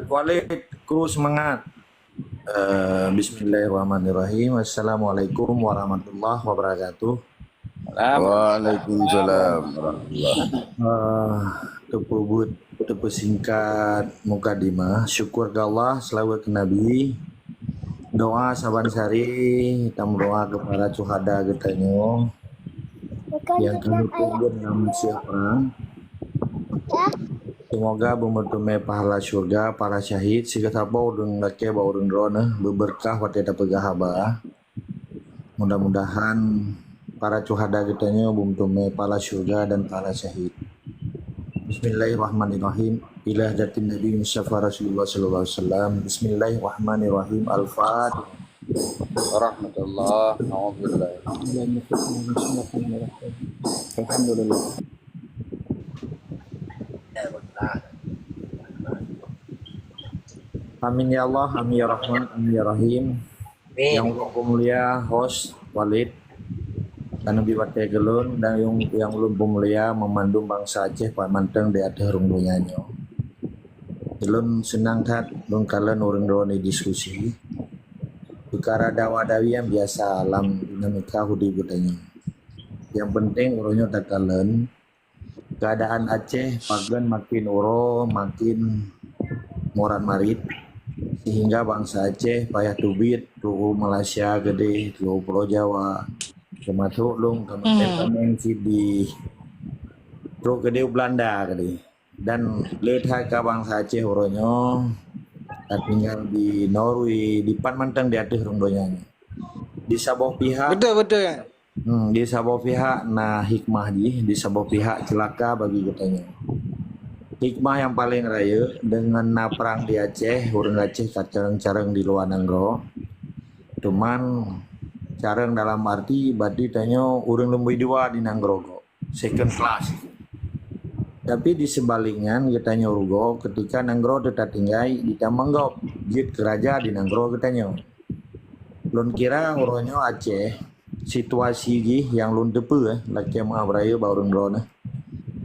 Walid, kru semangat. Bismillahirrahmanirrahim. Assalamualaikum warahmatullahi wabarakatuh. Waalaikumsalam warahmatullahi. Tepubut, singkat mukadimah. Syukur ke Allah, selawat ke Nabi. Doa saban sari, tam doa kepada cuhada getanyo yang kami tunggu dalam perang. Semoga bermutume pahala surga para syahid siga bau urang lake bau urang drone berberkah wateda pegahaba. Mudah-mudahan para cuhada getanyo bermutume pahala surga dan para syahid. Bismillahirrahmanirrahim. Ila hadratin Nabi Mustafa Rasulullah sallallahu alaihi wasallam. Bismillahirrahmanirrahim. Al-Fatihah. Warahmatullah. Alhamdulillah. Alhamdulillah. Amin ya Allah, amin ya Rahman, amin ya Rahim. Yang mulia host Walid dan Nabi Wate Gelun dan yang ulun pemulia memandung bangsa Aceh Pak Manteng di atas rungdunya. Gelun senang tat dong kalian urang drone diskusi. Perkara dawa-dawi yang biasa alam dinamika hudi budanya. Yang penting urunyo tak kalian keadaan Aceh pagen makin uro, makin morat marit sehingga bangsa Aceh payah tubit tuh Malaysia gede tuh Pulau Jawa termasuk lung kementerian di tuh gede Belanda gede dan lihat ke bangsa Aceh uronyo tinggal di Norway di Manteng di atas rongdonya di sabah pihak Betul ya. di sabah pihak nah hikmah di sabah pihak celaka bagi katanya. Hikmah yang paling raya dengan naprang di Aceh, urang Aceh careng-careng di luar Nanggro. Cuman careng dalam arti berarti tanyo urang lembui dua di Nanggro, second class. Tapi di sebaliknya kita nyorugo ketika Nanggro tetap tinggai di Tamanggop, jit keraja di Nanggro kita nyo. Lun kira uronyo Aceh situasi yang lun tepe laki mah beraya baurang drone.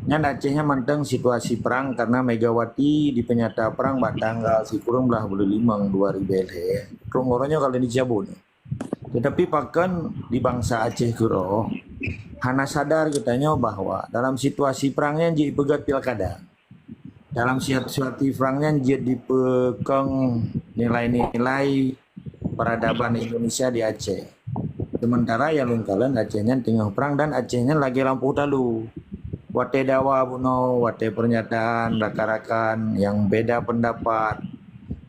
Yang Acehnya manteng situasi perang karena Megawati di penyata perang tanggal si kurang belah boleh 5 2000 Rongoronya kali dicabut. Tetapi pakan di bangsa Aceh kuro hana sadar kitanya bahwa dalam situasi perangnya jadi pegat pilkada. Dalam situasi perangnya jadi dipegang nilai-nilai peradaban Indonesia di Aceh. Sementara yang lungkalan Acehnya tengah perang dan Acehnya lagi lampu talu. Wate dawa buno, wate pernyataan rakan-rakan yang beda pendapat.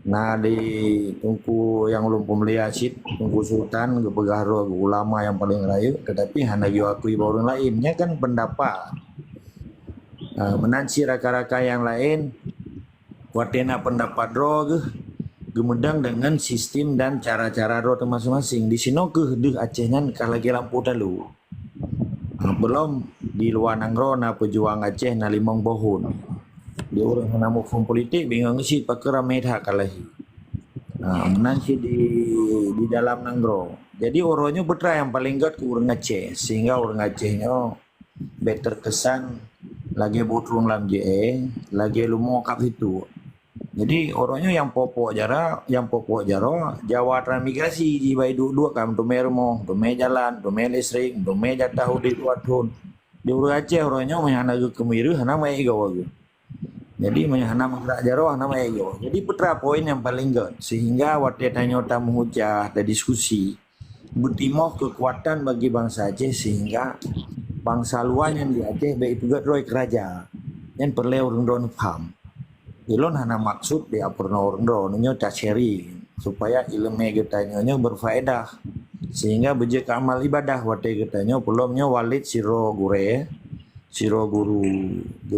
Nah di tungku yang ulun pemulia sit, tungku sultan, kepegahro ulama yang paling rayu, tetapi hanya diakui orang lainnya kan pendapat. Menansi rakan-rakan yang lain, watena pendapat roh gemedang dengan sistem dan cara-cara roh masing-masing. Di sini deh Acehnya kalau lagi lampu talu. Belum di luar Nanggro na pejuang Aceh na 5 tahun. Dia orang yang namu politik bingung sih pakera medha kalahi. Menang sih di dalam Nanggro. Jadi orangnya betra yang paling gat ke orang Aceh sehingga orang Acehnya better kesan lagi butrung lam je lagi lumo kap itu. Jadi orangnya yang pokok jaro Jawa transmigrasi di bai dua kam tu mermo, tu jalan, tu listrik, tu jatah di luar tahun. Di urang Aceh orangnya menghana kemiru hana mai gawa. Jadi menghana menggerak jaro hana mai gawa. Jadi putra poin yang paling gad sehingga waktu tanya tamu hujah ada diskusi bertimoh kekuatan bagi bangsa Aceh sehingga bangsa luar yang di Aceh baik juga roy keraja yang perlu orang don paham. Ilon hana maksud di apurna orang dronnya tak sharing supaya ilmu getanya berfaedah sehingga bejek amal ibadah wate getanya pulomnya walid siro guru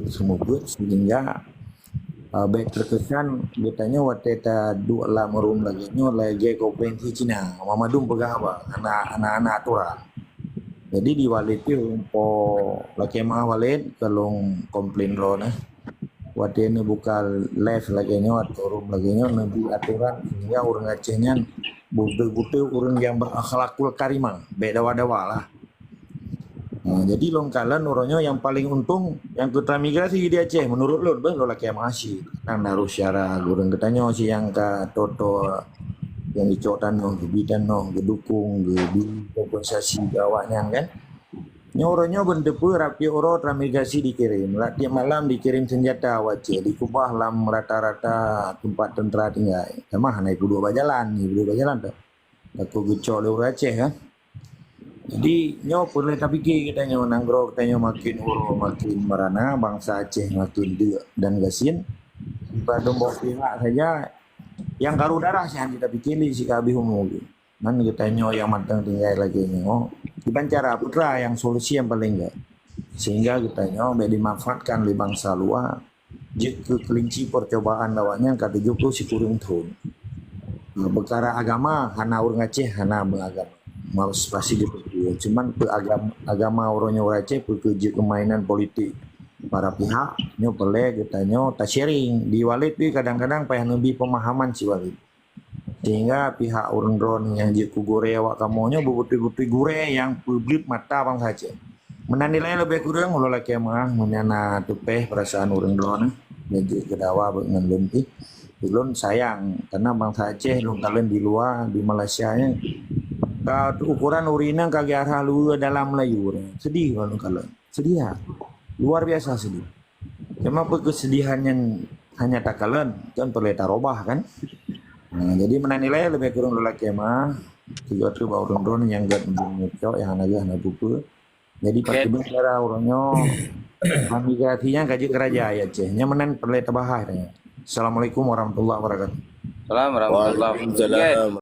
semubut sehingga baik terkesan getanya wate ta dua lah merum lagi kompetensi Cina mamadum pegawai anak-anak aturan. Jadi di walid itu laki mah walid kalau komplain drone Wadene buka live lagi nyo atau room lagi nyo nanti aturan sehingga orang Acehnya butuh orang yang berakhlakul karimah beda wadawa lah. Nah, jadi longkalan uronyo yang paling untung yang ke transmigrasi di Aceh menurut lo laki masih nang naruh syara gurung ketanyo si yang ka toto yang dicotan no gebidan no gedukung gebi kompensasi gawaknya kan nyoronyo bendepu rapi oro transmigrasi dikirim latihan malam dikirim senjata Aceh dikubah lam rata-rata tempat tentara tinggal sama naik dua bajalan tuh aku gecok lewat Aceh kan. Jadi nyo perlu tak fikir kita nyo nanggro kita nyo makin uro makin merana bangsa Aceh makin dia dan gasin pada bawa pihak saja yang karu darah sih kita pikir si kabi humu man kita nyo yang matang tinggal lagi nyo dibancara putra yang solusi yang paling enggak sehingga kita nyo dimanfaatkan oleh bangsa luar jika kelinci percobaan lawaknya kata Joko si kurung tun berkara agama hana urang Aceh hana beragama malas pasti dipercaya. Cuman agama orangnya Aceh bekerja kemainan politik para pihak nyo pelek kita nyo tak sharing di walid tu kadang-kadang payah lebih pemahaman si walid sehingga pihak orang drone yang jiku gore awak kamu nyo bebuti-buti gore yang publik mata bang saja menanilai lebih kurang ulah laki mah menyana tupeh perasaan orang drone dan juga kedawa dengan lempih belum sayang karena bangsa Aceh lu kalian di luar di Malaysia nya ukuran urina kagak arah lu dalam Melayu sedih kalau sedih ya luar biasa sedih cuma kesedihan yang hanya tak kalian kan perlu tarobah kan nah, jadi menilai lebih kurang lelaki mah juga tuh bawa orang yang gak mencok yang anak buku jadi pasti bicara orangnya migrasinya gaji kerajaan ya Aceh nyaman perlu tabahar ya. Assalamualaikum warahmatullahi wabarakatuh. Assalamualaikum warahmatullahi wabarakatuh. Waalaikumsalam.